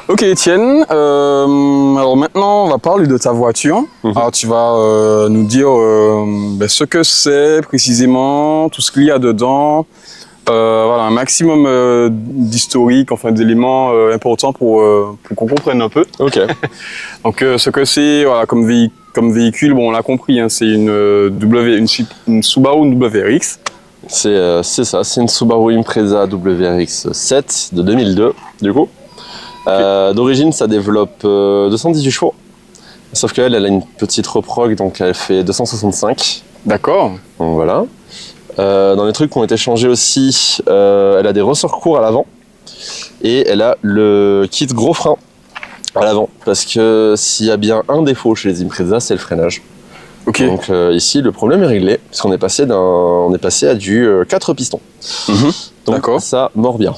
Ok Étienne, alors maintenant on va parler de ta voiture. Alors tu vas nous dire ce que c'est précisément, tout ce qu'il y a dedans, voilà, un maximum d'historique, enfin d'éléments importants pour qu'on comprenne un peu. Ok. Donc ce que c'est voilà, comme véhicule, bon on l'a compris, hein, c'est une Subaru WRX. C'est ça, c'est une Subaru Impreza WRX 7 de 2002 du coup. D'origine, ça développe 218 chevaux, sauf qu'elle a une petite reprog, donc elle fait 265. D'accord. Donc voilà. Dans les trucs qui ont été changés aussi, elle a des ressorts courts à l'avant et elle a le kit gros frein à l'avant, parce que s'il y a bien un défaut chez les Impreza, c'est le freinage. Ok. Donc ici, le problème est réglé, puisqu'on est passé à du 4 pistons. Donc d'accord. ça mord bien.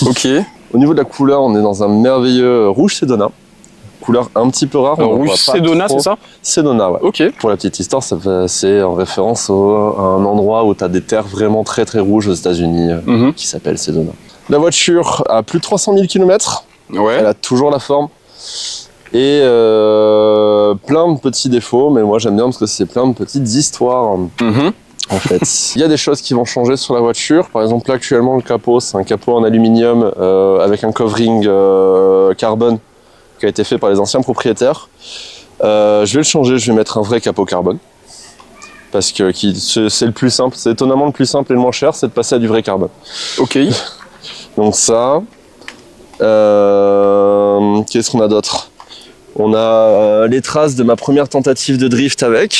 Ok. Au niveau de la couleur, on est dans un merveilleux rouge Sedona. Couleur un petit peu rare. Rouge Sedona, c'est ça? Sedona, ouais. Ok. Pour la petite histoire, c'est en référence à un endroit où tu as des terres vraiment très très rouges aux États-Unis qui s'appelle Sedona. La voiture a plus de 300 000 km. Ouais. Elle a toujours la forme. Et plein de petits défauts, mais moi j'aime bien parce que c'est plein de petites histoires. En fait, il y a des choses qui vont changer sur la voiture. Par exemple, là, actuellement, le capot, c'est un capot en aluminium avec un covering carbone qui a été fait par les anciens propriétaires. Je vais le changer, je vais mettre un vrai capot carbone. Parce que c'est le plus simple, c'est étonnamment le plus simple et le moins cher, c'est de passer à du vrai carbone. Ok. Donc ça. Qu'est-ce qu'on a d'autre? On a les traces de ma première tentative de drift avec.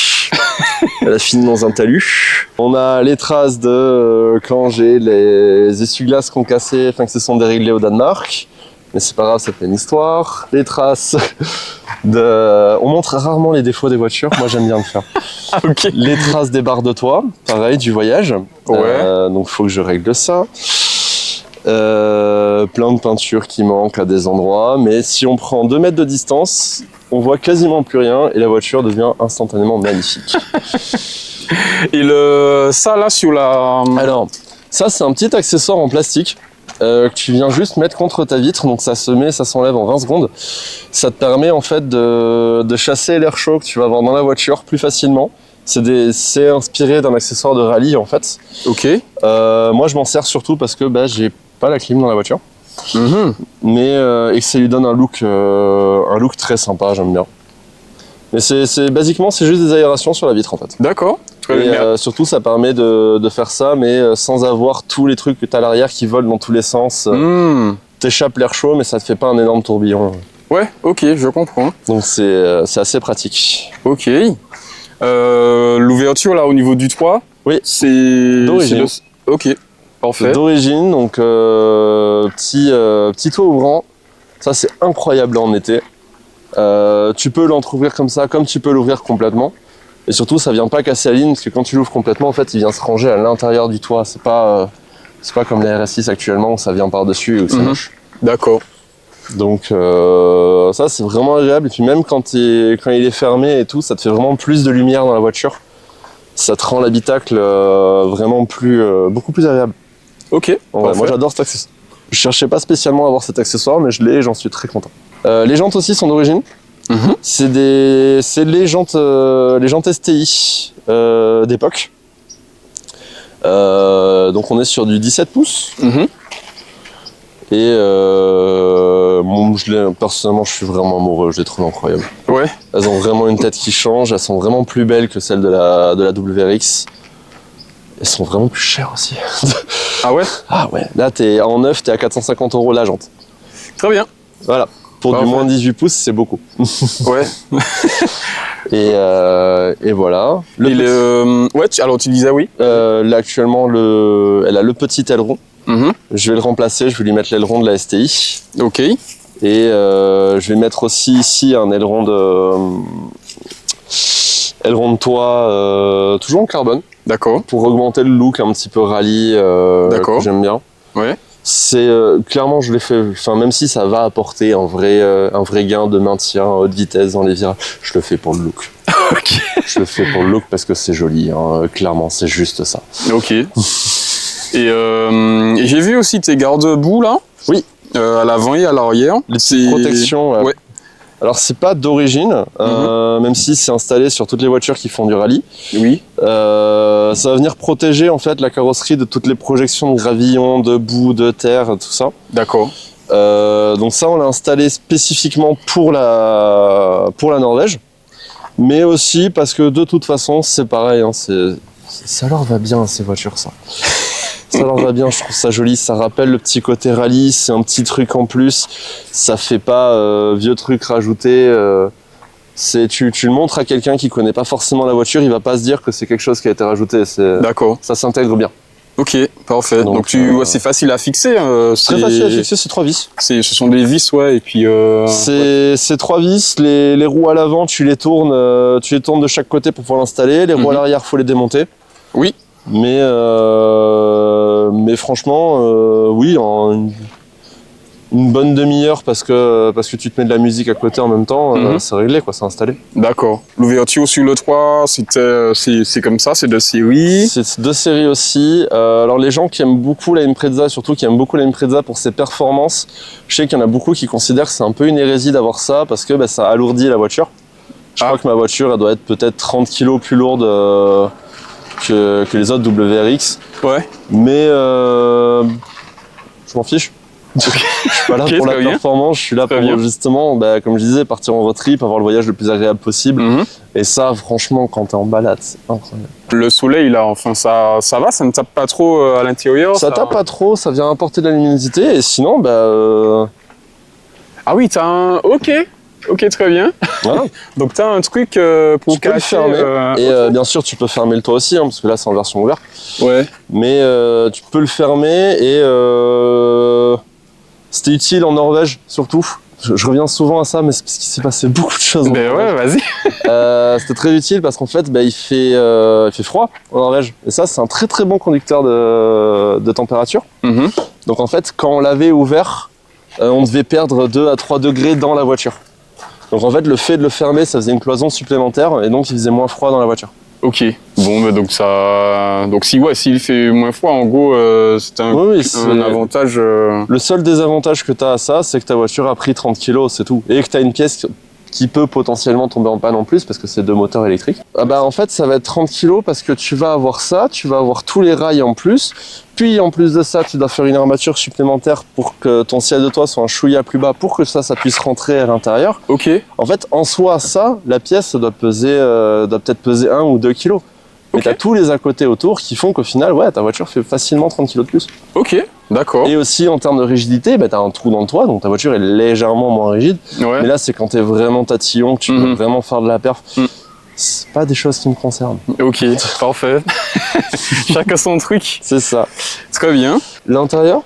Elle a fini dans un talus. On a les traces de quand j'ai les essuie-glaces qui ont cassé, enfin que se sont déréglés au Danemark. Mais c'est pas grave, c'est une histoire. Les traces de... On montre rarement les défauts des voitures, moi j'aime bien le faire. Ok. Les traces des barres de toit, pareil, du voyage. Ouais. Donc il faut que je règle ça. Plein de peintures qui manquent à des endroits, mais si on prend 2 mètres de distance, on voit quasiment plus rien et la voiture devient instantanément magnifique. Et ça là sur la... Alors, ça c'est un petit accessoire en plastique que tu viens juste mettre contre ta vitre, donc ça se met, ça s'enlève en 20 secondes. Ça te permet en fait de chasser l'air chaud que tu vas avoir dans la voiture plus facilement. C'est inspiré d'un accessoire de rallye en fait. Ok. Moi je m'en sers surtout parce que j'ai pas la clim dans la voiture. Mais et que ça lui donne un look très sympa, j'aime bien. Mais basiquement c'est juste des aérations sur la vitre en fait. D'accord. Et surtout ça permet de faire ça, mais sans avoir tous les trucs que tu as à l'arrière qui volent dans tous les sens. T'échappes l'air chaud, mais ça te fait pas un énorme tourbillon. Ouais, ok, je comprends. Donc c'est assez pratique. Ok. L'ouverture là au niveau du toit, oui, c'est d'origine. Ok, parfait. D'origine, donc petit toit ouvrant. Ça c'est incroyable en été. Tu peux l'entrouvrir comme ça, comme tu peux l'ouvrir complètement. Et surtout, ça vient pas casser la ligne, parce que quand tu l'ouvres complètement, en fait, il vient se ranger à l'intérieur du toit. C'est pas comme la RS6 actuellement où ça vient par-dessus et où c'est moche. D'accord. Donc ça, c'est vraiment agréable. Et puis même quand il est fermé et tout, ça te fait vraiment plus de lumière dans la voiture. Ça te rend l'habitacle vraiment beaucoup plus agréable. Ok. Ouais, moi, j'adore cet accessoire. Je cherchais pas spécialement à avoir cet accessoire, mais je l'ai et j'en suis très content. Les jantes aussi sont d'origine. C'est les jantes STI d'époque. Donc on est sur du 17 pouces. Et personnellement, je suis vraiment amoureux, je les trouve incroyables. Ouais. Elles ont vraiment une tête qui change, elles sont vraiment plus belles que celles de la WRX. Elles sont vraiment plus chères aussi. Ah ouais? Ah ouais, là en neuf, t'es à 450 € la jante. Très bien. Voilà. Pour du moins 18 pouces, c'est beaucoup. Ouais. Et voilà. Alors tu disais oui. Là actuellement, elle a le petit aileron. Je vais le remplacer, je vais lui mettre l'aileron de la STI. Ok. Et je vais mettre aussi ici un aileron de toit, toujours en carbone. D'accord. Pour augmenter le look un petit peu rallye que j'aime bien. Ouais. C'est clairement, je l'ai fait, même si ça va apporter un vrai gain de maintien à haute vitesse dans les virages, je le fais pour le look. Ok. Je le fais pour le look parce que c'est joli, clairement, c'est juste ça. Ok. Et j'ai vu aussi tes garde-boue là. Oui. À l'avant et à l'arrière. Les petites protections. Ouais. Alors c'est pas d'origine, même si c'est installé sur toutes les voitures qui font du rallye. Oui. Ça va venir protéger en fait la carrosserie de toutes les projections de gravillon, de boue, de terre, tout ça. D'accord. Donc ça on l'a installé spécifiquement pour la Norvège, mais aussi parce que de toute façon c'est pareil, hein, ça leur va bien ces voitures ça. Ça leur va bien, je trouve ça joli, ça rappelle le petit côté rallye, c'est un petit truc en plus, ça fait pas vieux truc rajouté. Tu le montres à quelqu'un qui connaît pas forcément la voiture, il va pas se dire que c'est quelque chose qui a été rajouté. D'accord. Ça s'intègre bien. Ok, parfait. Donc c'est facile à fixer. Très facile à fixer, c'est 3 vis. Ce sont des vis, ouais, et puis. C'est 3 vis. Les roues à l'avant, tu les tournes de chaque côté pour pouvoir l'installer. Les roues à l'arrière, faut les démonter. Oui. Mais franchement, oui, en une bonne demi-heure parce que tu te mets de la musique à côté en même temps, c'est réglé, quoi, c'est installé. D'accord. L'ouverture sur le toit, c'est comme ça, c'est de série. C'est de série aussi. Alors les gens qui aiment beaucoup la Impreza, surtout qui aiment beaucoup la Impreza pour ses performances, je sais qu'il y en a beaucoup qui considèrent que c'est un peu une hérésie d'avoir ça parce que ça alourdit la voiture. Je crois que ma voiture, elle doit être peut-être 30 kg plus lourde que les autres WRX. Ouais. Mais je m'en fiche. Je suis pas là pour la performance, je suis là pour justement, comme je disais, partir en road trip, avoir le voyage le plus agréable possible. Et ça, franchement, quand t'es en balade, c'est incroyable. Le soleil, là, enfin, ça va, ça ne tape pas trop à l'intérieur. Ça tape pas trop, ça vient apporter de la luminosité. Et sinon, Ah oui, t'as un... Ok, très bien. Voilà. Donc t'as un truc pour tu peux le fermer. Et bien sûr, tu peux fermer le toit aussi, hein, parce que là, c'est en version ouverte. Ouais. Mais tu peux le fermer et c'était utile en Norvège, surtout. Je reviens souvent à ça, mais c'est parce qu'il s'est passé beaucoup de choses. Ben ouais, vas-y. C'était très utile parce qu'en fait, il fait froid en Norvège. Et ça, c'est un très très bon conducteur de température. Donc en fait, quand on l'avait ouvert, on devait perdre 2 à 3 degrés dans la voiture. Donc en fait, le fait de le fermer, ça faisait une cloison supplémentaire et donc il faisait moins froid dans la voiture. Ok. Bon, donc s'il fait moins froid, en gros, c'est un avantage. Le seul désavantage que tu as à ça, c'est que ta voiture a pris 30 kg, c'est tout. Et que tu as une pièce qui peut potentiellement tomber en panne en plus parce que c'est 2 moteurs électriques. En fait, ça va être 30 kg parce que tu vas avoir ça, tu vas avoir tous les rails en plus. Puis en plus de ça, tu dois faire une armature supplémentaire pour que ton ciel de toit soit un chouïa plus bas pour que ça puisse rentrer à l'intérieur. Ok. En fait, en soi, la pièce doit peut-être peser 1 ou 2 kg. Mais t'as tous les à côté autour qui font qu'au final, ta voiture fait facilement 30 kg de plus. Ok, d'accord. Et aussi en termes de rigidité, t'as un trou dans le toit, donc ta voiture est légèrement moins rigide. Ouais. Mais là, c'est quand t'es vraiment tatillon, que tu peux vraiment faire de la perf. C'est pas des choses qui me concernent. Ok, parfait. Chacun son truc. C'est ça. Très bien. L'intérieur ?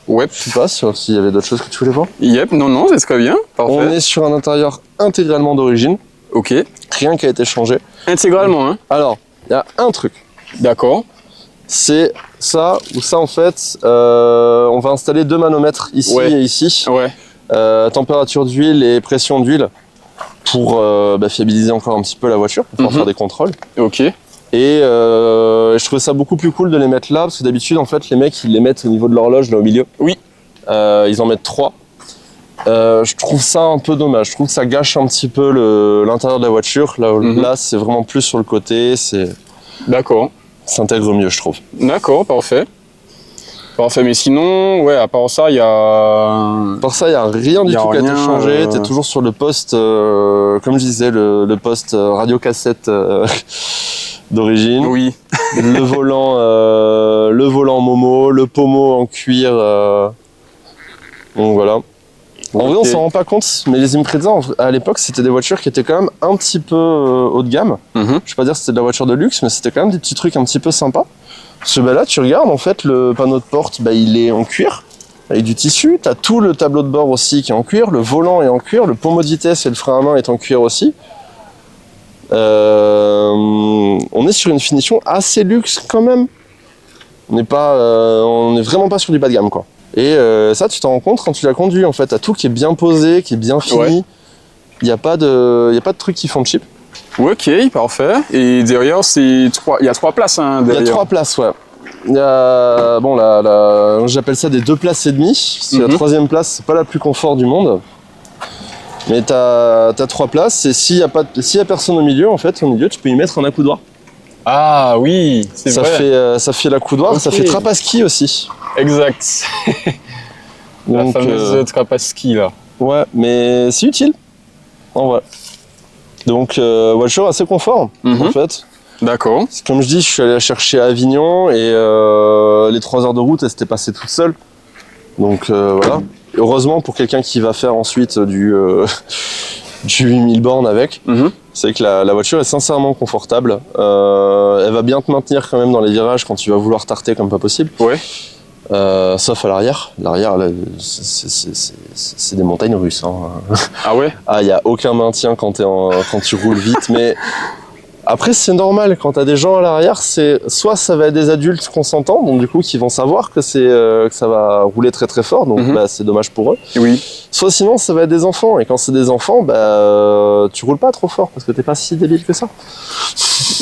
Ouais. Je sais pas s'il y avait d'autres choses que tu voulais voir. Yep, non, c'est très bien. Parfait. On est sur un intérieur intégralement d'origine. Ok. Rien qui a été changé. Intégralement, hein. Alors, il y a un truc. D'accord. C'est ça, ou ça en fait, on va installer 2 manomètres ici et ici. Ouais. Température d'huile et pression d'huile pour fiabiliser encore un petit peu la voiture, pour pouvoir faire des contrôles. Ok. Et je trouvais ça beaucoup plus cool de les mettre là, parce que d'habitude, en fait, les mecs, ils les mettent au niveau de l'horloge, là au milieu. Oui. Ils en mettent 3. Je trouve ça un peu dommage. Je trouve que ça gâche un petit peu l'intérieur de la voiture. Là, c'est vraiment plus sur le côté. D'accord. Ça s'intègre mieux, je trouve. D'accord, parfait. Parfait, mais sinon, à part ça, il y a... À part ça, il n'y a rien du tout qui a été changé. Tu es toujours sur le poste, comme je disais, le poste radio-cassette d'origine. Oui. Le volant Momo, le pommeau en cuir. Donc voilà. En vrai, on s'en rend pas compte, mais les Impreza, à l'époque, c'était des voitures qui étaient quand même un petit peu haut de gamme. Je vais pas dire que c'était de la voiture de luxe, mais c'était quand même des petits trucs un petit peu sympas. Parce que là, tu regardes, en fait, le panneau de porte, il est en cuir, avec du tissu. Tu as tout le tableau de bord aussi qui est en cuir, le volant est en cuir, le pommeau de vitesse et le frein à main est en cuir aussi. On est sur une finition assez luxe quand même. On est vraiment pas sur du bas de gamme, quoi. Et ça, tu t'en rends compte quand tu la conduis, en fait. T'as tout qui est bien posé, qui est bien fini. Il n'y a pas de trucs qui font cheap. Ok, parfait. Et derrière, il y a 3 places, hein, derrière. Il y a 3 places, ouais. Bon, j'appelle ça des 2 places et demie. Parce que la 3e place, c'est pas la plus confort du monde. Mais t'as 3 places et s'il y a personne au milieu, en fait, au milieu, tu peux y mettre un accoudoir. Ah oui, c'est vrai. Ça fait l'accoudoir, okay. Ça fait trapaski aussi. Exact. Donc, la fameuse trapaski là. Ouais, mais c'est utile. En vrai. Donc, voiture assez confort, en fait. D'accord. Comme je dis, je suis allé la chercher à Avignon et les 3 heures de route, elle s'était passée toute seule. Donc, voilà. Heureusement pour quelqu'un qui va faire ensuite du 8000 bornes avec, c'est que la voiture est sincèrement confortable. Elle va bien te maintenir quand même dans les virages quand tu vas vouloir tarter comme pas possible. Ouais. Sauf à l'arrière. L'arrière, c'est des montagnes russes. Hein. Ah ouais? Ah, il n'y a aucun maintien quand tu roules vite, mais après c'est normal, quand tu as des gens à l'arrière, soit ça va être des adultes consentants, donc du coup qui vont savoir que ça va rouler très très fort, donc c'est dommage pour eux. Oui. Soit sinon ça va être des enfants, et quand c'est des enfants, tu roules pas trop fort, parce que t'es pas si débile que ça.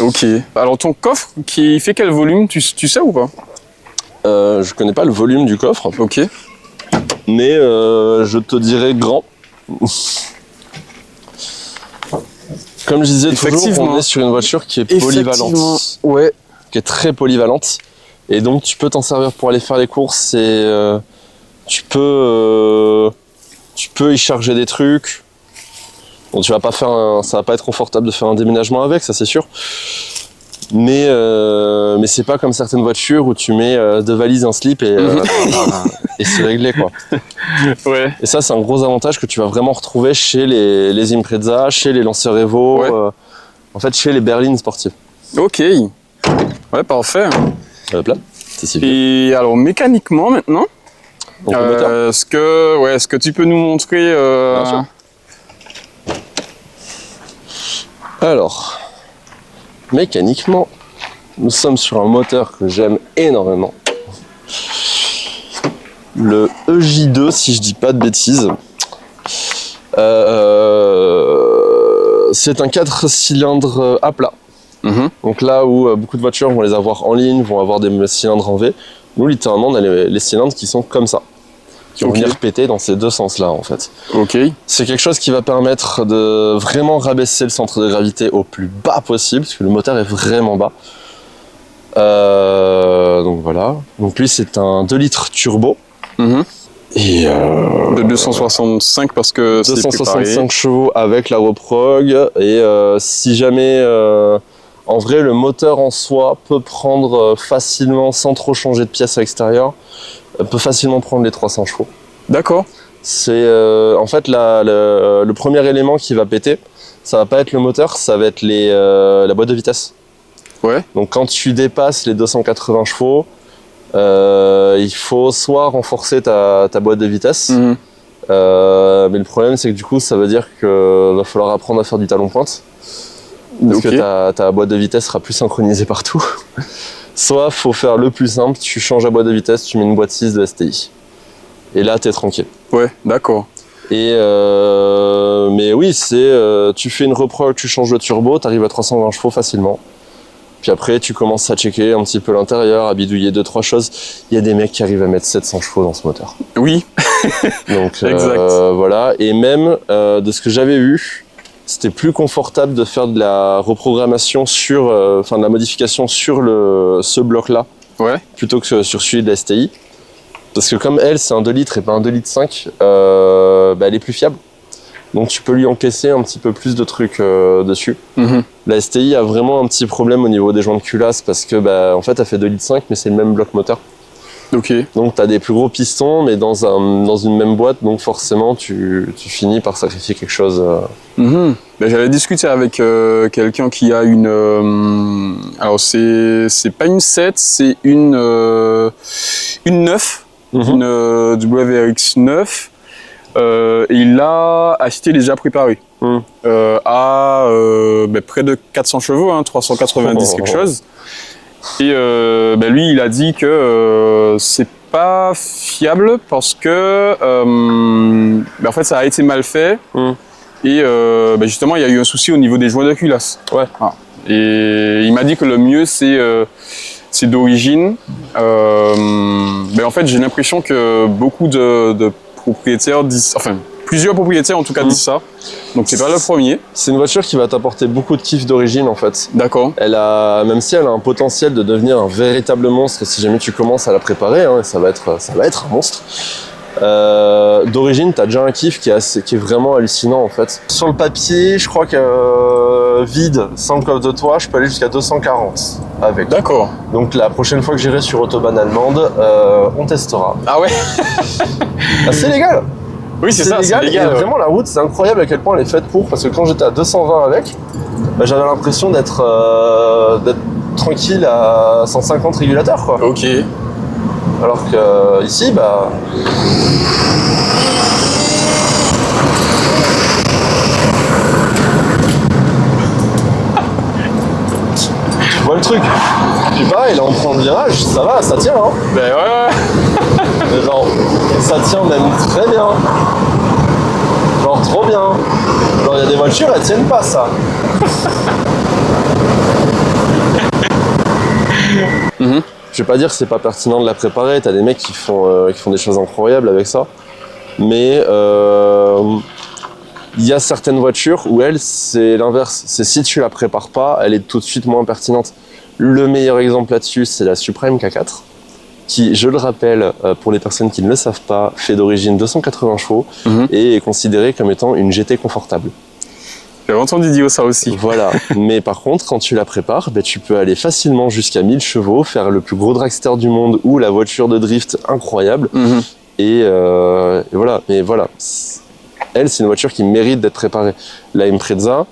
Ok. Alors ton coffre, qui fait quel volume, tu sais ou pas? Je connais pas le volume du coffre. Ok. Mais je te dirais grand. Comme je disais toujours, on est sur une voiture qui est polyvalente. Ouais. Qui est très polyvalente. Et donc tu peux t'en servir pour aller faire les courses et tu peux y charger des trucs. Bon, ça va pas être confortable de faire un déménagement avec, ça c'est sûr. Mais c'est pas comme certaines voitures où tu mets 2 valises, un slip et c'est réglé quoi. Ouais. Et ça c'est un gros avantage que tu vas vraiment retrouver chez les Impreza, chez les Lanceur Evo, en fait chez les berlines sportives. Ok. Ouais, parfait. Hop là, c'est si bien. Et alors mécaniquement maintenant, est-ce que tu peux nous montrer Bien sûr. Alors, mécaniquement, nous sommes sur un moteur que j'aime énormément. Le EJ2, si je dis pas de bêtises. C'est un 4 cylindres à plat. Donc là où beaucoup de voitures vont les avoir en ligne, vont avoir des cylindres en V, nous littéralement on a les cylindres qui sont comme ça, qui vont venir péter dans ces 2 sens-là en fait. Ok. C'est quelque chose qui va permettre de vraiment rabaisser le centre de gravité au plus bas possible, parce que le moteur est vraiment bas. Donc voilà. Donc lui c'est un 2 litres turbo. Et de 265 parce que c'est 265 chevaux avec la reprog. Et si jamais... en vrai, le moteur en soi peut prendre facilement, sans trop changer de pièce à l'extérieur, peut facilement prendre les 300 chevaux. D'accord. C'est en fait le premier élément qui va péter, ça va pas être le moteur, ça va être la boîte de vitesse. Ouais. Donc quand tu dépasses les 280 chevaux, il faut soit renforcer ta boîte de vitesse, mais le problème c'est que du coup ça veut dire qu'il va falloir apprendre à faire du talon pointe. Parce que ta boîte de vitesse sera plus synchronisée partout. Soit faut faire le plus simple, tu changes la boîte de vitesse, tu mets une boîte 6 de STI. Et là t'es tranquille. Ouais, d'accord. Et mais oui, tu fais une reprog, tu changes le turbo, t'arrives à 320 chevaux facilement. Puis après tu commences à checker un petit peu l'intérieur, à bidouiller 2-3 choses. Il y a des mecs qui arrivent à mettre 700 chevaux dans ce moteur. Oui. Donc exact. voilà. Et même de ce que j'avais vu, c'était plus confortable de faire de la reprogrammation de la modification sur ce bloc-là, plutôt que sur celui de la STI. Parce que comme elle, c'est un 2 litres et pas un 2 litres 5, elle est plus fiable. Donc tu peux lui encaisser un petit peu plus de trucs dessus. La STI a vraiment un petit problème au niveau des joints de culasse parce que en fait, elle fait 2 litres 5, mais c'est le même bloc moteur. Ok. Donc tu as des plus gros pistons, mais dans une même boîte, donc forcément tu finis par sacrifier quelque chose. J'avais discuté avec quelqu'un qui a une... alors c'est pas une 7, c'est une 9, une WRX 9. Et il l'a acheté déjà préparé à près de 400 chevaux, 390 quelque chose. Et lui, il a dit que c'est pas fiable parce que en fait, ça a été mal fait. Et justement, il y a eu un souci au niveau des joints de culasse. Ouais. Et il m'a dit que le mieux, c'est c'est d'origine. Mais en fait, j'ai l'impression que beaucoup de propriétaires disent, enfin, plusieurs propriétaires en tout cas disent ça. Donc c'est pas le premier. C'est une voiture qui va t'apporter beaucoup de kiff d'origine en fait. D'accord. Même si elle a un potentiel de devenir un véritable monstre si jamais tu commences à la préparer, hein, ça va être un monstre. D'origine, t'as déjà un kiff qui est vraiment hallucinant en fait. Sur le papier, je crois que vide, sans le coffre de toit, je peux aller jusqu'à 240 avec. D'accord. Donc la prochaine fois que j'irai sur Autobahn allemande, on testera. Ah ouais. C'est légal. Oui, c'est ça, c'est légal. Et vraiment, la route, c'est incroyable à quel point elle est faite pour. Parce que quand j'étais à 220 avec, j'avais l'impression d'être tranquille à 150 régulateurs, quoi. Ok. Alors que ici, bah. Tu vois le truc. Puis pareil, là, on prend le virage, ça va, ça tient, hein. Ben ouais. Mais genre, ça tient même très bien. Genre, trop bien. Genre, il y a des voitures, elles tiennent pas ça. Je vais pas dire que c'est pas pertinent de la préparer. T'as des mecs qui font des choses incroyables avec ça. Mais il y a certaines voitures où c'est l'inverse. C'est si tu la prépares pas, elle est tout de suite moins pertinente. Le meilleur exemple là-dessus, c'est la Supreme K4. Qui, je le rappelle, pour les personnes qui ne le savent pas, fait d'origine 280 chevaux et est considérée comme étant une GT confortable. J'ai entendu dire ça aussi. Voilà, mais par contre, quand tu la prépares, tu peux aller facilement jusqu'à 1000 chevaux, faire le plus gros dragster du monde ou la voiture de drift incroyable. Et voilà, mais voilà. Elle, c'est une voiture qui mérite d'être préparée. La Impreza,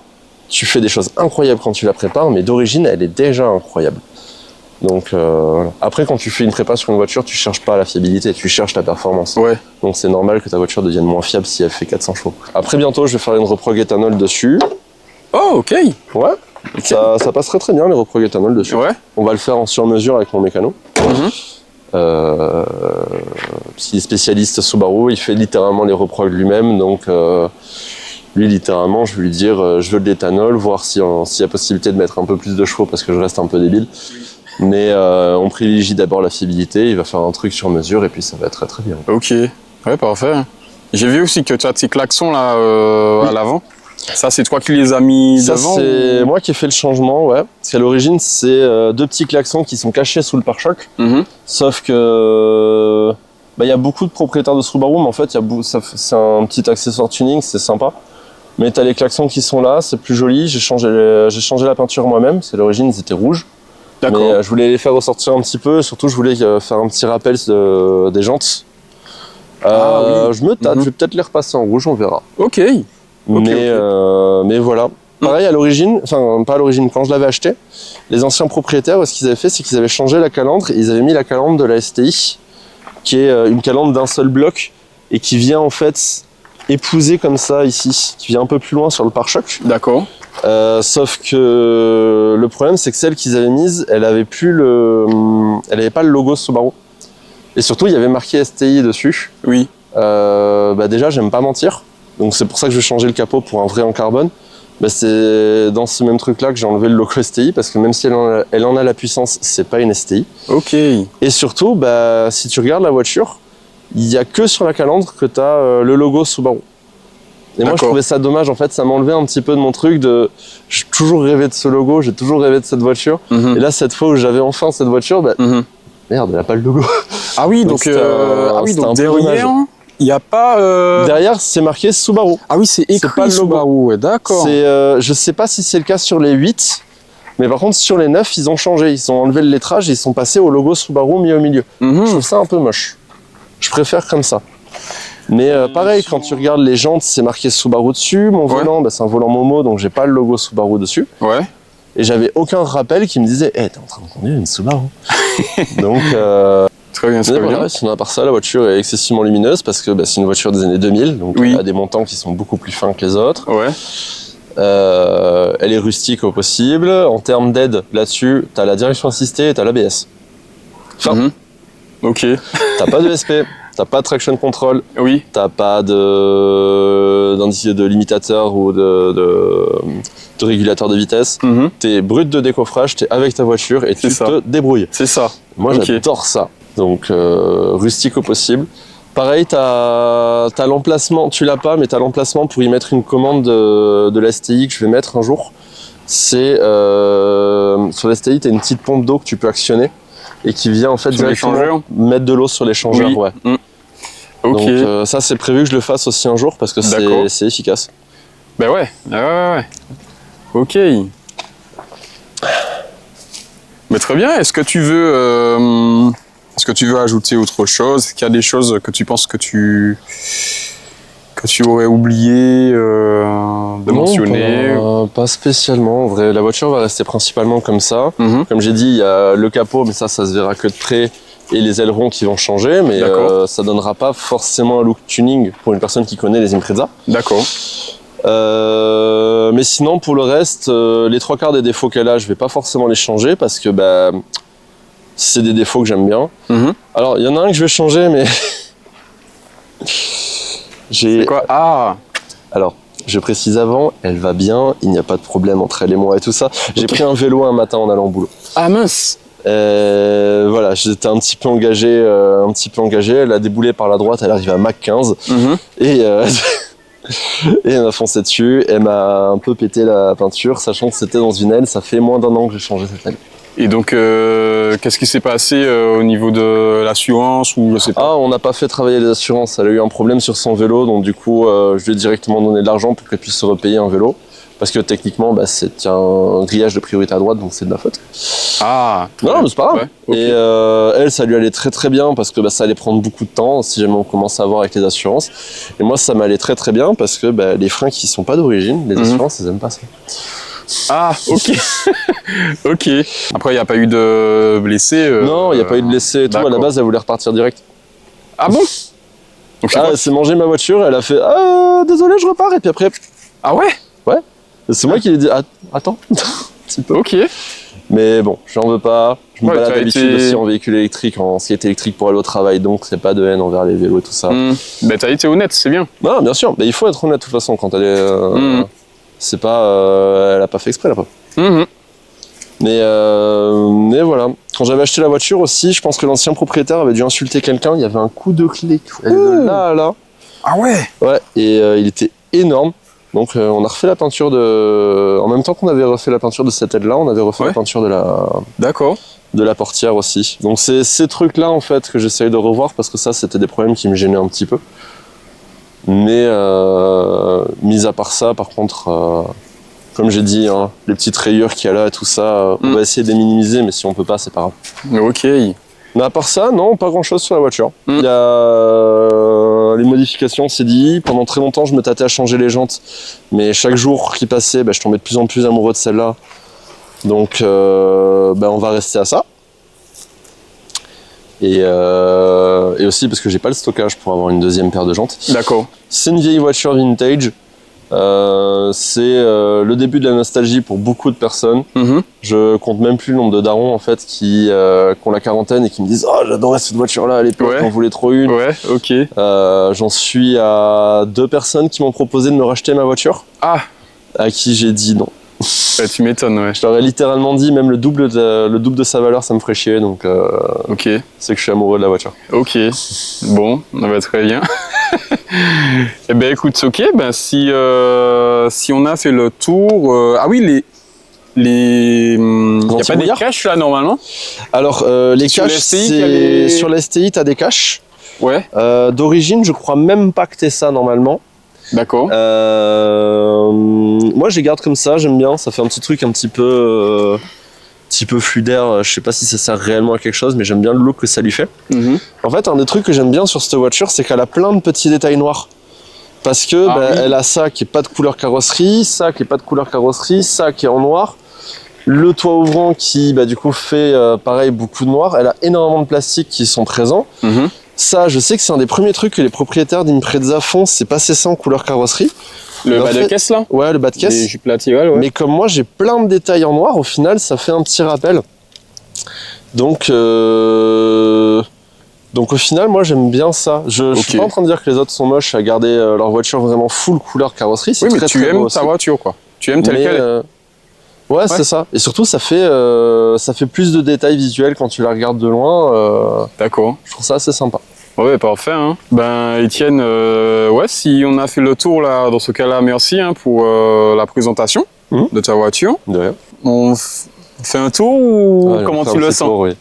tu fais des choses incroyables quand tu la prépares, mais d'origine, elle est déjà incroyable. Donc voilà. Après, quand tu fais une prépa sur une voiture, tu cherches pas la fiabilité, tu cherches la performance. Ouais. Donc c'est normal que ta voiture devienne moins fiable si elle fait 400 chevaux. Après, bientôt, je vais faire une reprog éthanol dessus. Oh, ok. Ouais. Okay. Ça passerait très bien, les reprog éthanol dessus. Ouais. On va le faire en sur-mesure avec mon mécano. S'il est spécialiste Subaru, il fait littéralement les reprog lui-même. Donc lui, littéralement, je vais lui dire je veux de l'éthanol, voir s'il y a possibilité de mettre un peu plus de chevaux parce que je reste un peu débile. Mais on privilégie d'abord la fiabilité, il va faire un truc sur mesure et puis ça va être très très bien. Ok, ouais, parfait. J'ai vu aussi que tu as tes klaxons là à l'avant. Ça, c'est toi qui les as mis devant? C'est moi qui ai fait le changement, ouais. Parce qu'à l'origine, c'est deux petits klaxons qui sont cachés sous le pare-choc. Sauf que il y a beaucoup de propriétaires de Subaru, mais en fait, c'est un petit accessoire tuning, c'est sympa. Mais tu as les klaxons qui sont là, c'est plus joli. J'ai changé la peinture moi-même, parce qu'à l'origine, ils étaient rouges. Mais je voulais les faire ressortir un petit peu, surtout je voulais faire un petit rappel des jantes. Oui. Je me tâte, je vais peut-être les repasser en rouge, on verra. Ok. Mais voilà. Pareil à l'origine, enfin pas à l'origine, quand je l'avais acheté, les anciens propriétaires, ce qu'ils avaient fait, c'est qu'ils avaient changé la calandre, et ils avaient mis la calandre de la STI, qui est une calandre d'un seul bloc, et qui vient en fait épouser comme ça ici, qui vient un peu plus loin sur le pare-choc. D'accord. Sauf que le problème, c'est que celle qu'ils avaient mise, elle avait pas le logo Subaru. Et surtout, il y avait marqué STI dessus. Oui. Déjà, j'aime pas mentir. Donc c'est pour ça que je vais changer le capot pour un vrai en carbone. C'est dans ce même truc-là que j'ai enlevé le logo STI, parce que même si elle en a la puissance, c'est pas une STI. Ok. Et surtout, si tu regardes la voiture, il y a que sur la calandre que tu as le logo Subaru. Et moi, je trouvais ça dommage, en fait, ça m'enlevait un petit peu de mon truc de... J'ai toujours rêvé de ce logo, j'ai toujours rêvé de cette voiture. Et là, cette fois où j'avais enfin cette voiture, merde, elle a pas le logo. Ah oui, donc derrière, il n'y a pas... Derrière, c'est marqué Subaru. Ah oui, c'est écrit pas le logo. Subaru, ouais, d'accord. Je sais pas si c'est le cas sur les 8, mais par contre, sur les 9, ils ont changé. Ils ont enlevé le lettrage et ils sont passés au logo Subaru mis au milieu. Je trouve ça un peu moche. Je préfère comme ça. Mais pareil, quand tu regardes les jantes, c'est marqué Subaru dessus. Mon volant, c'est un volant Momo, donc j'ai pas le logo Subaru dessus. Ouais. Et j'avais aucun rappel qui me disait « t'es en train de conduire une Subaru ». Donc, très bien, c'est bien. Sinon, à part ça, la voiture est excessivement lumineuse parce que c'est une voiture des années 2000, donc elle a des montants qui sont beaucoup plus fins que les autres. Ouais. Elle est rustique au possible. En termes d'aide, là-dessus, t'as la direction assistée et t'as l'ABS. Ok. T'as pas de SP. T'as pas de traction control, Oui. t'as pas de limitateur ou de régulateur de vitesse. T'es brut de décoffrage, t'es avec ta voiture et tu te débrouilles. C'est ça. Moi, j'adore ça. Donc, rustique au possible. Pareil, t'as l'emplacement, tu l'as pas, mais t'as l'emplacement pour y mettre une commande de la STI que je vais mettre un jour. C'est sur la STI, t'as une petite pompe d'eau que tu peux actionner et qui vient en fait directement mettre de l'eau sur l'échangeur. Oui. Ouais. Okay. Donc ça, c'est prévu que je le fasse aussi un jour parce que c'est efficace. Ben ouais. Ok. Mais très bien. Est-ce que tu veux ajouter autre chose? Est-ce qu'il y a des choses que tu penses que tu aurais oublié de mentionner? Pas spécialement. En vrai, la voiture va rester principalement comme ça. Comme j'ai dit, il y a le capot, mais ça se verra que de près, et les ailerons qui vont changer, mais ça donnera pas forcément un look tuning pour une personne qui connaît les Impreza. D'accord. Mais sinon, pour le reste, les 3/4 des défauts qu'elle a, je vais pas forcément les changer parce que c'est des défauts que j'aime bien. Alors, il y en a un que je vais changer, mais c'est quoi? Ah. Alors, je précise avant, elle va bien, il n'y a pas de problème entre elle et moi et tout ça. J'ai pris un vélo un matin en allant au boulot. Ah mince. Voilà, j'étais un petit peu engagé. Elle a déboulé par la droite, elle arrive à Mach 15 et elle m'a foncé dessus. Elle m'a un peu pété la peinture, sachant que c'était dans une aile. Ça fait moins d'1 an que j'ai changé cette aile. Et donc, qu'est-ce qui s'est passé au niveau de l'assurance ou je sais pas? Ah, on n'a pas fait travailler les assurances. Elle a eu un problème sur son vélo, donc du coup, je lui ai directement donné de l'argent pour qu'elle puisse se repayer un vélo. Parce que techniquement, c'est un grillage de priorité à droite, donc c'est de ma faute. Ah. Non, mais c'est pas grave. Ouais, okay. Et elle, ça lui allait très très bien parce que ça allait prendre beaucoup de temps si jamais on commence à voir avec les assurances. Et moi, ça m'allait très très bien parce que les freins qui sont pas d'origine, les assurances, elles aiment pas ça. Ah, ok. Ok. Après, il n'y a pas eu de blessés Non, il n'y a pas eu de blessés et tout. À la base, elle voulait repartir direct. Ah bon? Donc, elle s'est mangé ma voiture, elle a fait désolé, je repars. Et puis après. Ah ouais? Ouais. C'est moi qui lui ai dit attends. Ok. Mais bon, j'en veux pas. Je me balade d'habitude aussi en véhicule électrique, en skate électrique pour aller au travail, donc c'est pas de haine envers les vélos et tout ça. T'as été honnête, c'est bien. Non, bien sûr. Il faut être honnête de toute façon quand elle est. C'est pas. Elle a pas fait exprès là. Mais voilà. Quand j'avais acheté la voiture aussi, je pense que l'ancien propriétaire avait dû insulter quelqu'un. Il y avait un coup de clé. De là à là. Ah ouais? Ouais. Et il était énorme. Donc on a refait la peinture en même temps qu'on avait refait la peinture de cette aide là, on avait refait la peinture de la portière aussi. Donc c'est ces trucs là en fait que j'essaye de revoir parce que ça c'était des problèmes qui me gênaient un petit peu. Mais mis à part ça, par contre, comme j'ai dit, les petites rayures qu'il y a là et tout ça, on va essayer de les minimiser, mais si on peut pas, c'est pas grave. Ok. Mais à part ça, non, pas grand chose sur la voiture. Il y a les modifications, c'est dit. Pendant très longtemps, je me tâtais à changer les jantes. Mais chaque jour qui passait, je tombais de plus en plus amoureux de celle-là. Donc, on va rester à ça. Et aussi parce que j'ai pas le stockage pour avoir une deuxième paire de jantes. D'accord. C'est une vieille voiture vintage. C'est le début de la nostalgie pour beaucoup de personnes. Je compte même plus le nombre de darons en fait qui ont la quarantaine et qui me disent oh j'adorais cette voiture là à l'époque, j'en voulais trop une. Ouais, ok. J'en suis à 2 personnes qui m'ont proposé de me racheter ma voiture. Ah. À qui j'ai dit non. Tu m'étonnes, ouais. Je leur ai littéralement dit même le double de sa valeur ça me ferait chier donc ok. C'est que je suis amoureux de la voiture. Ok. Bon, très bien. Eh ben écoute, ok, si on a fait le tour, ah oui il n'y a pas des caches là normalement? Alors les caches c'est sur la STI t'as des caches. Ouais. D'origine je crois même pas que t'aies ça normalement. D'accord. Moi je les garde comme ça, j'aime bien, ça fait un petit truc un petit peu fluidaire, je sais pas si ça sert réellement à quelque chose mais j'aime bien le look que ça lui fait. En fait un des trucs que j'aime bien sur cette voiture c'est qu'elle a plein de petits détails noirs parce que elle a ça qui est pas de couleur carrosserie, ça qui est pas de couleur carrosserie, ça qui est en noir, le toit ouvrant qui du coup fait pareil beaucoup de noir, elle a énormément de plastiques qui sont présents. Ça je sais que c'est un des premiers trucs que les propriétaires d'Impreza font, c'est passer ça en couleur carrosserie. Le bas de caisse là? Ouais, le bas de caisse. Les jupes latérales, ouais. Mais comme moi j'ai plein de détails en noir, au final ça fait un petit rappel. Donc Donc au final, moi j'aime bien ça. Je suis pas en train de dire que les autres sont moches à garder leur voiture vraiment full couleur carrosserie. Oui, mais tu aimes ta voiture, quoi. Tu aimes telle qu'elle est. Ouais, c'est ça. Et surtout, ça fait plus de détails visuels quand tu la regardes de loin. D'accord. Je trouve ça assez sympa. Ouais, parfait. Hein. Ben, Étienne, ouais, si on a fait le tour là, dans ce cas-là, merci pour la présentation de ta voiture. De rien. On fait un tour ou comment tu le sens? Tour, oui.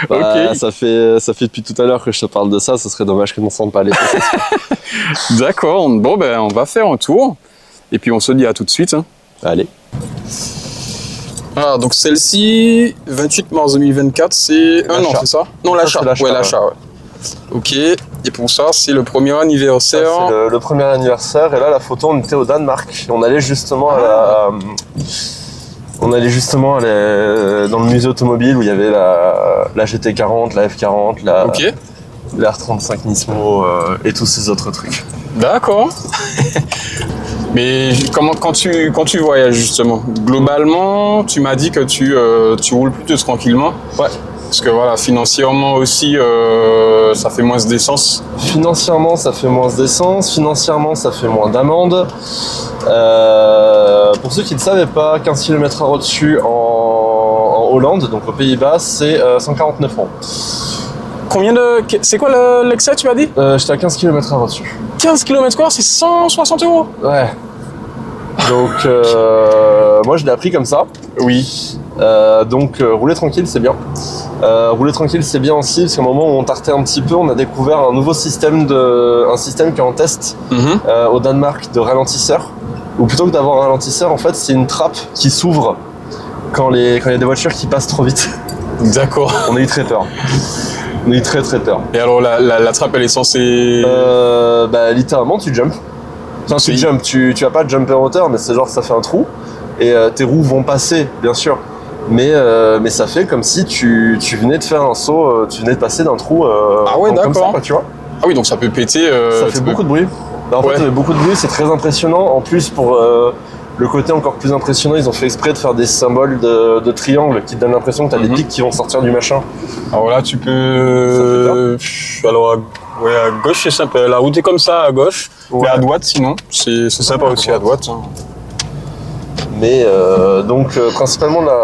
Ok. Ça fait depuis tout à l'heure que je te parle de ça. Ce serait dommage que je ne sente pas les D'accord. Bon, ben, on va faire un tour. Et puis, on se dit à tout de suite. Hein. Allez. Ah, donc celle-ci, 28 mars 2024, c'est un an, c'est ça? Non, l'achat. Ouais, l'achat, ouais. Ok, et pour ça, c'est le premier anniversaire. C'est le premier anniversaire, et là, la photo, on était au Danemark. On allait justement dans le musée automobile où il y avait la GT40, la F40, la R35 Nismo et tous ces autres trucs. D'accord. Mais quand tu voyages justement, globalement, tu m'as dit que tu roules plutôt tranquillement. Ouais. Parce que voilà, financièrement aussi, ça fait moins d'essence. Financièrement, ça fait moins d'essence. Financièrement, ça fait moins d'amendes. Pour ceux qui ne savaient pas, 15 km/h au-dessus en Hollande, donc aux Pays-Bas, c'est 149 €. C'est quoi l'excès, tu m'as dit? J'étais à 15 km/h au-dessus. 15 km/h, c'est 160 €. Ouais. Donc, moi, je l'ai appris comme ça. Oui. Donc, rouler tranquille, c'est bien. Rouler tranquille, c'est bien aussi, parce qu'à un moment où on tartait un petit peu, on a découvert un nouveau système qui est en test au Danemark de ralentisseur. Ou plutôt que d'avoir un ralentisseur, en fait, c'est une trappe qui s'ouvre quand il y a des voitures qui passent trop vite. D'accord. On a eu très peur. On a eu très peur. Et alors la trappe, elle est censée... littéralement, tu jumps. Enfin, tu jumps, tu vas pas jumper en hauteur, mais c'est genre ça fait un trou. Et tes roues vont passer, bien sûr. Mais ça fait comme si tu venais de faire un saut, tu venais de passer d'un trou comme ça, tu vois. Ah oui, donc ça peut péter... ça fait beaucoup de bruit. En fait, ça fait beaucoup de bruit, c'est très impressionnant. En plus, pour le côté encore plus impressionnant, ils ont fait exprès de faire des symboles de triangle qui te donnent l'impression que tu as des pics qui vont sortir du machin. Alors là, tu peux... Alors, à gauche, c'est simple. La route est comme ça, à gauche. Ouais. Mais à droite, sinon, c'est sympa aussi à droite. Mais donc, principalement, là,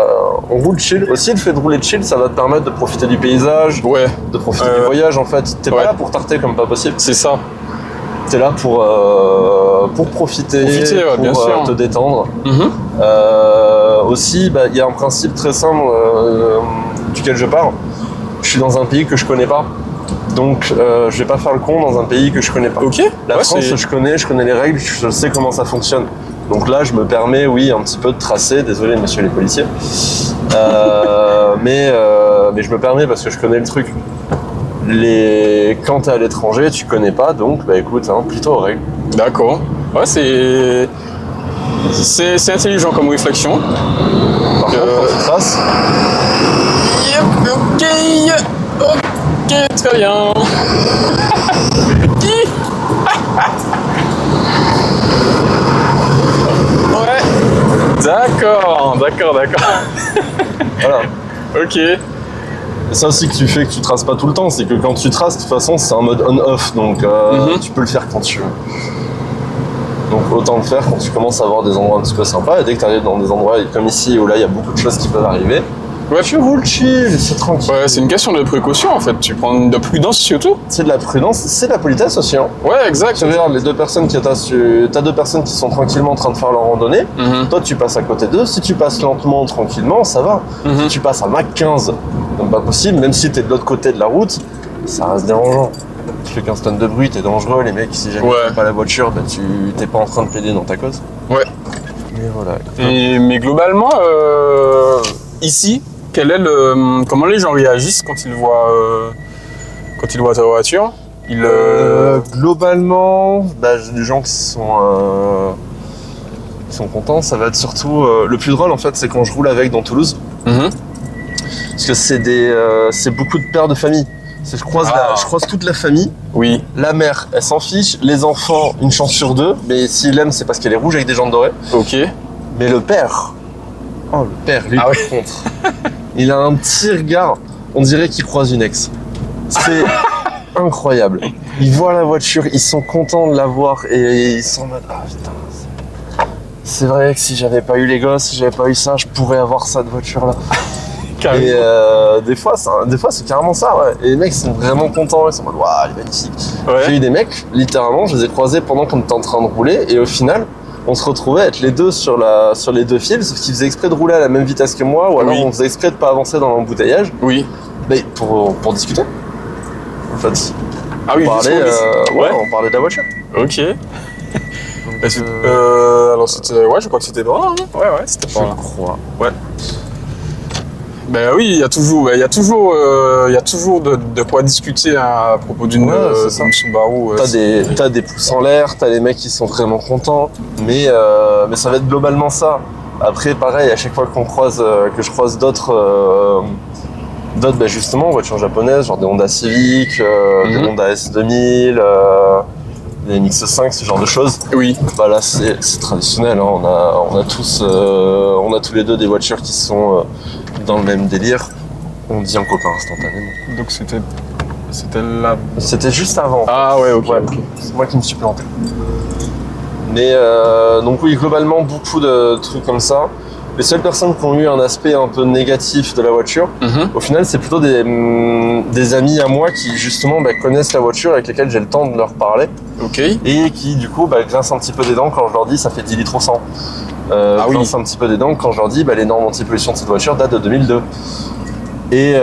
on roule chill. Aussi, le fait de rouler chill, ça va te permettre de profiter du paysage, de profiter du voyage, en fait. T'es pas là pour tarter comme pas possible. C'est ça. T'es là pour profiter bien sûr. Te détendre. Aussi, il y a un principe très simple duquel je pars. Je suis dans un pays que je connais pas. Donc, je vais pas faire le con dans un pays que je connais pas. Ok. La France, je connais les règles, je sais comment ça fonctionne. Donc là, je me permets, oui, un petit peu de tracer. Désolé, messieurs les policiers. Mais je me permets parce que je connais le truc. Quand t'es à l'étranger, tu connais pas, donc écoute, plutôt aux règles. D'accord. Ouais, c'est intelligent comme réflexion. Par contre, quand tu traces... Ok, très bien. Ouais. D'accord. Voilà. Ok. Et ça aussi que tu fais que tu traces pas tout le temps, c'est que quand tu traces, de toute façon, c'est un mode on-off, donc tu peux le faire quand tu veux. Donc autant le faire quand tu commences à avoir des endroits un petit peu sympas, et dès que tu arrives dans des endroits comme ici où là il y a beaucoup de choses qui peuvent arriver, tu roules chill, c'est tranquille. Ouais, c'est une question de précaution en fait, tu prends de prudence surtout. C'est de la prudence, c'est de la politesse aussi. Hein. Ouais, exact. Tu regardes les deux personnes t'as deux personnes qui sont tranquillement en train de faire leur randonnée, toi tu passes à côté d'eux, si tu passes lentement, tranquillement, ça va. Si tu passes à Mach 15, donc pas possible, même si t'es de l'autre côté de la route, ça reste dérangeant. Tu fais 15 tonnes de bruit, t'es dangereux, les mecs, si jamais tu fais pas la voiture, tu t'es pas en train de plaider dans ta cause. Ouais. Mais voilà. Mais globalement, ici, comment les gens réagissent quand ils voient ta voiture? Globalement, les gens qui sont contents, ça va être surtout... le plus drôle en fait, c'est quand je roule avec dans Toulouse. Parce que c'est beaucoup de pères de famille. Je croise toute la famille. Oui. La mère, elle s'en fiche. Les enfants, une chance sur deux. Mais s'il aime, c'est parce qu'elle est rouge avec des jantes dorées. Ok. Mais le père... Oh, le père, lui, par contre. Il a un petit regard. On dirait qu'il croise une ex. C'est incroyable. Ils voient la voiture, ils sont contents de la voir et ils sont en mode ah putain. C'est vrai que si j'avais pas eu les gosses, si j'avais pas eu ça, je pourrais avoir cette voiture-là. Et des fois, c'est carrément ça, ouais. Et les mecs sont vraiment contents, ils sont en mode waouh, elle est magnifique. Ouais. J'ai eu des mecs, littéralement, je les ai croisés pendant qu'on était en train de rouler, et au final, on se retrouvait à être les deux sur les deux fils, sauf qu'ils faisaient exprès de rouler à la même vitesse que moi, ou alors on faisait exprès de pas avancer dans l'embouteillage. Oui. Mais pour discuter, en fait. Ah oui, on parlait de la voiture. Ok. Alors c'était, je crois que c'était pas là. Hein. Ouais, c'était pas là. Je crois. Ouais. Ben oui, il y a toujours de quoi discuter à propos d'une Subaru. T'as des pouces en l'air, t'as les mecs qui sont vraiment contents, mais ça va être globalement ça. Après, pareil, à chaque fois que je croise d'autres, justement, voitures japonaises, genre des Honda Civic, des Honda S2000. Des MX-5, ce genre de choses. Oui. Bah là, c'est traditionnel. Hein. On a tous les deux des voitures qui sont dans le même délire. On dit en copain instantanément. Donc c'était là. C'était juste avant. Ah ouais, ok. C'est moi qui me suis planté. Mais donc oui, globalement, beaucoup de trucs comme ça. Les seules personnes qui ont eu un aspect un peu négatif de la voiture, au final, c'est plutôt des amis à moi qui, justement, connaissent la voiture, avec lesquels j'ai le temps de leur parler. Ok. Et qui, du coup, grincent un petit peu des dents quand je leur dis ça fait 10 litres au 100. Grincent un petit peu des dents quand je leur dis les normes anti-pollution de cette voiture datent de 2002. Et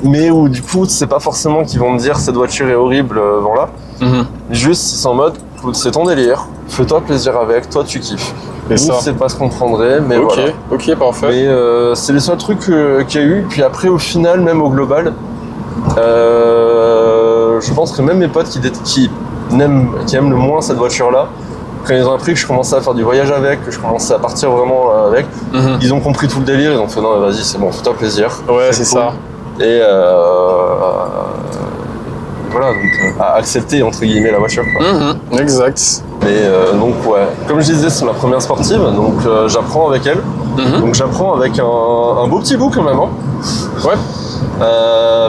mais où, du coup, c'est pas forcément qu'ils vont me dire cette voiture est horrible, vends-la. Juste, ils sont en mode, c'est ton délire, fais-toi plaisir avec, toi tu kiffes. Nous, c'est pas ce qu'on prendrait, mais voilà. Ok, parfait. Mais c'est les seuls trucs qu'il y a eu. Puis après, au final, même au global, je pense que même mes potes qui aiment le moins cette voiture-là, quand ils ont appris que je commençais à faire du voyage avec, que je commençais à partir vraiment avec, ils ont compris tout le délire, ils ont fait non, vas-y, c'est bon, fais-toi plaisir. Ouais, c'est cool. Ça. Et voilà, donc à accepter entre guillemets la voiture. Quoi. Exact. Et donc ouais, comme je disais, c'est ma première sportive, donc j'apprends avec elle. Donc j'apprends avec un beau petit bout quand même. Hein. Ouais.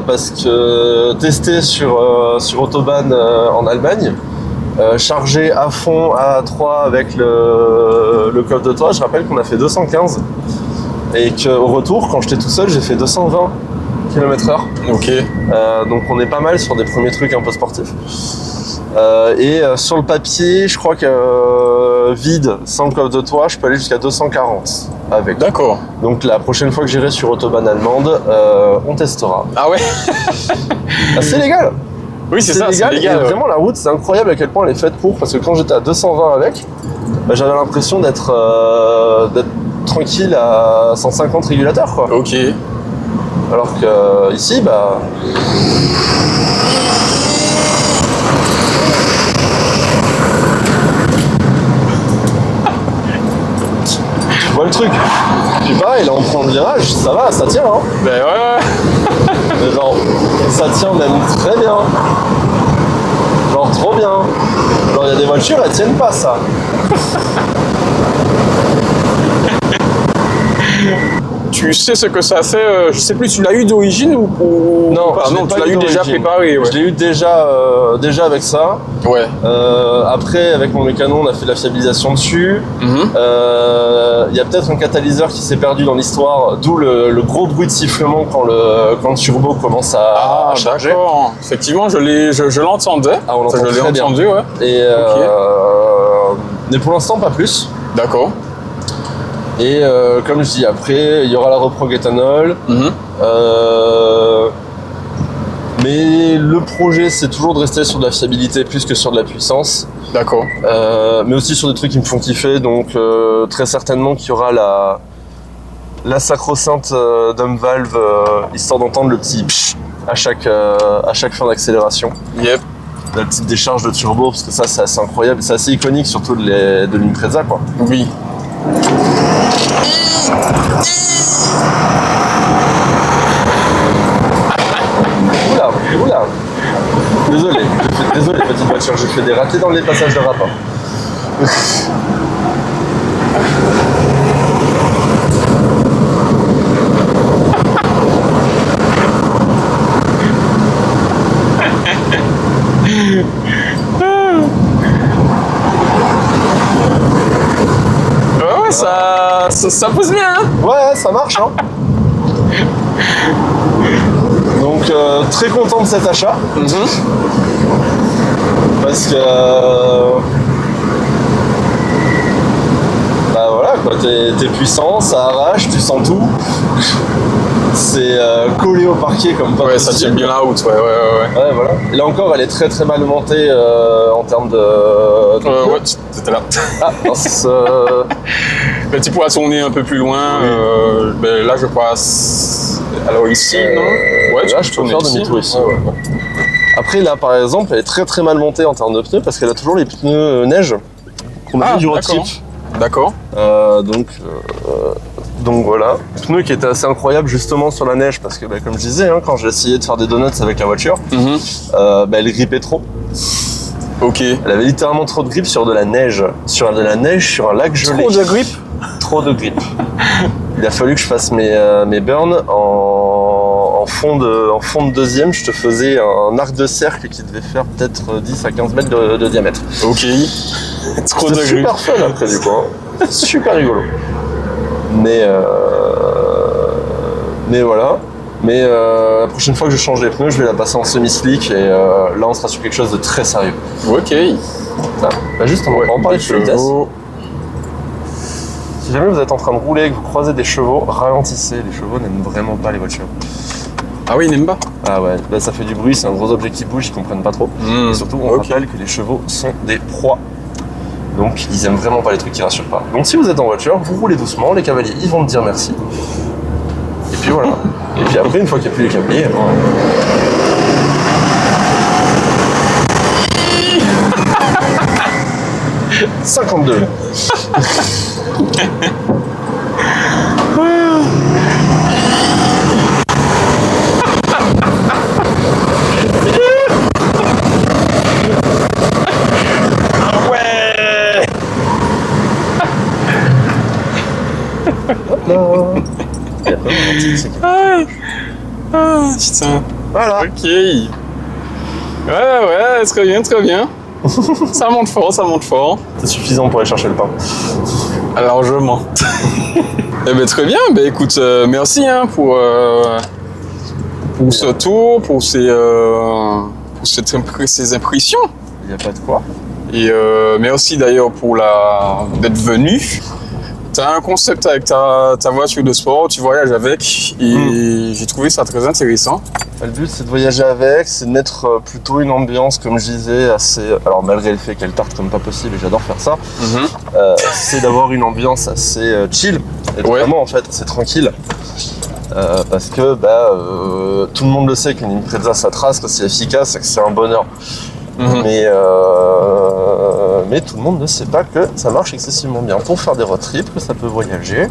Parce que testé sur Autobahn en Allemagne, chargé à fond à 3 avec le coffre de toit, je rappelle qu'on a fait 215 et qu'au retour, quand j'étais tout seul, j'ai fait 220 km/h. Ok. Donc on est pas mal sur des premiers trucs un peu sportifs. Et sur le papier, je crois que vide, sans le coffre de toit, je peux aller jusqu'à 240 avec. D'accord. Donc la prochaine fois que j'irai sur Autobahn allemande, on testera. Ah ouais. C'est légal. Oui, c'est ça, légal. Et vraiment, la route, c'est incroyable à quel point elle est faite pour. Parce que quand j'étais à 220 avec, j'avais l'impression d'être tranquille à 150 régulateurs, quoi. Ok. Alors que ici, tu vois le truc. Puis pareil, là on prend le virage, ça va, ça tient, hein. Ben ouais. Mais genre, ça tient même très bien. Genre trop bien. Genre il y a des voitures, elles tiennent pas ça. Tu sais ce que ça fait, je sais plus, tu l'as eu d'origine ou non, pas? Non, tu l'as eu déjà préparé. Ouais. Je l'ai eu déjà avec ça. Ouais. Après, avec mon mécano, on a fait de la fiabilisation dessus. Il y a peut-être un catalyseur qui s'est perdu dans l'histoire, d'où le gros bruit de sifflement quand le turbo commence à charger. D'accord. Effectivement, je l'entendais. Ah, on l'entend très bien. Entendu, ouais. Et mais pour l'instant, pas plus. D'accord. Et comme je dis, après, il y aura la reprog éthanol. Mais le projet, c'est toujours de rester sur de la fiabilité plus que sur de la puissance. D'accord. Mais aussi sur des trucs qui me font kiffer. Donc, très certainement qu'il y aura la sacro-sainte dump valve, histoire d'entendre le petit psh à chaque fin d'accélération. Yep. La petite décharge de turbo, parce que ça, c'est assez incroyable. C'est assez iconique, surtout de l'Impreza, quoi. Oui. Oula. Désolé petite voiture, j'ai fait des ratés dans les passages de rapport. ça pousse bien. Hein. Ouais, ça marche. Hein. Donc très content de cet achat. Parce que bah voilà quoi, t'es puissant, ça arrache, tu sens tout. C'est collé au parquet comme pas possible. Ça tient bien la route, ouais, voilà. Et là encore, elle est très très mal montée en termes de ouais, c'était là. Ah, mince, Mais tu pourras tourner un peu plus loin. Ben, là, je passe. Alors ici, non. Ouais, là, je peux faire demi-tour ici. Ouais. Après, là, par exemple, elle est très très mal montée en termes de pneus parce qu'elle a toujours les pneus neige qu'on a mis du road trip. D'accord. Donc voilà, pneu qui était assez incroyable justement sur la neige parce que bah, comme je disais, hein, quand j'ai essayé de faire des donuts avec la voiture, bah, elle grippait trop. Ok. Elle avait littéralement trop de grippe sur de la neige. Sur un lac gelé. Trop de grippe. Trop de grippe. Il a fallu que je fasse mes burns en fond de deuxième. Je te faisais un arc de cercle qui devait faire peut-être 10 à 15 mètres de diamètre. Ok. Trop de grippe. Super fun après du coup. Hein. Super rigolo. Mais voilà. Mais la prochaine fois que je change les pneus, je vais la passer en semi-slick et là on sera sur quelque chose de très sérieux. Ok. Ah, bah justement, on va en parler de vitesse. Si jamais vous êtes en train de rouler et que vous croisez des chevaux, ralentissez. Les chevaux n'aiment vraiment pas les voitures. Ah oui, ils n'aiment pas. Ah ouais, là ça fait du bruit, c'est un gros objet qui bouge, ils comprennent pas trop. Et surtout, on rappelle que les chevaux sont des proies. Donc ils aiment vraiment pas les trucs qui rassurent pas. Donc si vous êtes en voiture, vous roulez doucement, les cavaliers ils vont te dire merci. Et puis voilà. Et puis après, une fois qu'il n'y a plus les cavaliers, 52. Putain. Voilà. Ok. Ouais, très bien, très bien. Ça monte fort, ça monte fort. C'est suffisant pour aller chercher le pain. Largement. Eh ben très bien. Ben écoute, merci hein, pour ce tour, pour ces impressions. Il n'y a pas de quoi. Et merci d'ailleurs pour d'être venu. Tu as un concept avec ta voiture de sport, tu voyages avec et j'ai trouvé ça très intéressant. Le but c'est de voyager avec, c'est de mettre plutôt une ambiance, comme je disais, assez... Alors malgré le fait qu'elle tarte comme pas possible et j'adore faire ça, c'est d'avoir une ambiance assez chill et vraiment en fait c'est tranquille. Parce que tout le monde le sait qu'une Impreza ça trace, que c'est efficace et que c'est un bonheur. Mais tout le monde ne sait pas que ça marche excessivement bien pour faire des road trips, que ça peut voyager,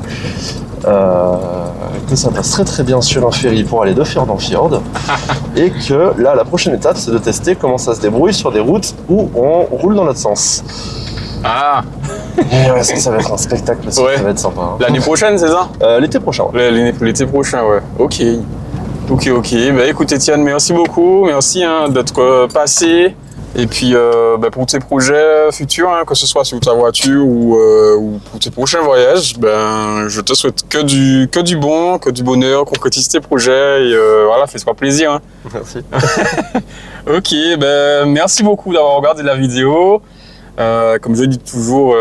que ça passe très très bien sur un ferry pour aller de fjord en fjord, et que là la prochaine étape c'est de tester comment ça se débrouille sur des routes où on roule dans l'autre sens. Ah. Et ouais, ça va être un spectacle, ça va être sympa. Hein. L'année prochaine, c'est ça? L'été prochain. Ouais. L'été prochain, ouais. Ok. Bah écoute Étienne, merci beaucoup, merci hein, d'être passé. Et puis pour tes projets futurs, hein, que ce soit sur ta voiture ou pour tes prochains voyages, je te souhaite que du bon, que du bonheur, concrétise tes projets et voilà, fais-toi plaisir. Hein. Merci. Ok, merci beaucoup d'avoir regardé la vidéo. Comme je dis toujours,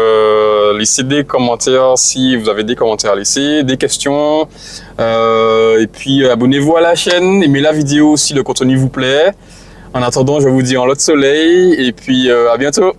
laissez des commentaires si vous avez des commentaires à laisser, des questions. Et puis abonnez-vous à la chaîne, aimez la vidéo si le contenu vous plaît. En attendant, je vous dis en lot de soleil et puis à bientôt.